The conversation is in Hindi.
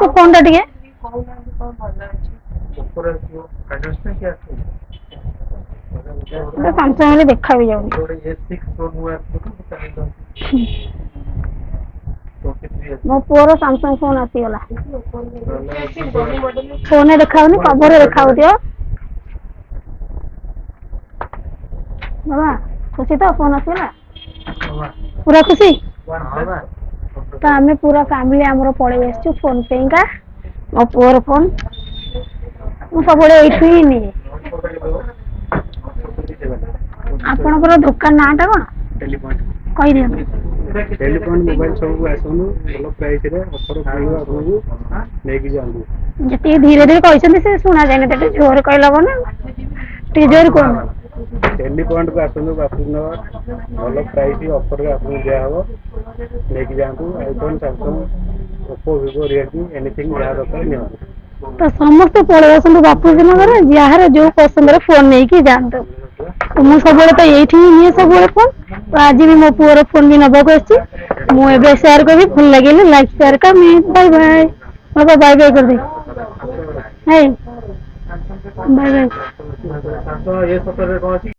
फोन टा टिके सैमसंग देखा भी जाऊँ मो पुअर सैमसंग फोन आसीगला फोन देखा कवर देखा बाबा खुशी तो फोन आसीगला पूरा खुशी तो आम पूरा फैमिली आमर पड़े आसु फोन पे का मो पुअर फोन मुझे सब ही नहीं आपणकर दुकान नाटा कौन कही दिखाँ टेलीफोन मोबाइल सब आसनु भल प्राइस रे ऑफर मिलियो आपको लेके जांदू जी धीरे धीरे कहते से शुणा जाए ना जोर कहल ना जोर कौन टेलीफोन को आसनु बापूनगर भल प्राइस ऑफर रे आपको दिया हबो लेके जांदू iPhone Samsung Oppo Vivo Realme anything जहाँ दरकार नियो तो समस्त पड़े आसतु बापूजी नगर जार जो पसंद फोन नहीं कि जातु तो मुझे सब तो ये निए सब फोन तो आज भी मो पुअर फोन भी नबाक मुझे शेयर करी भल लगे लाइक शेयर कर बाय बाय बाबा बाय बाय कर दे बाय बाय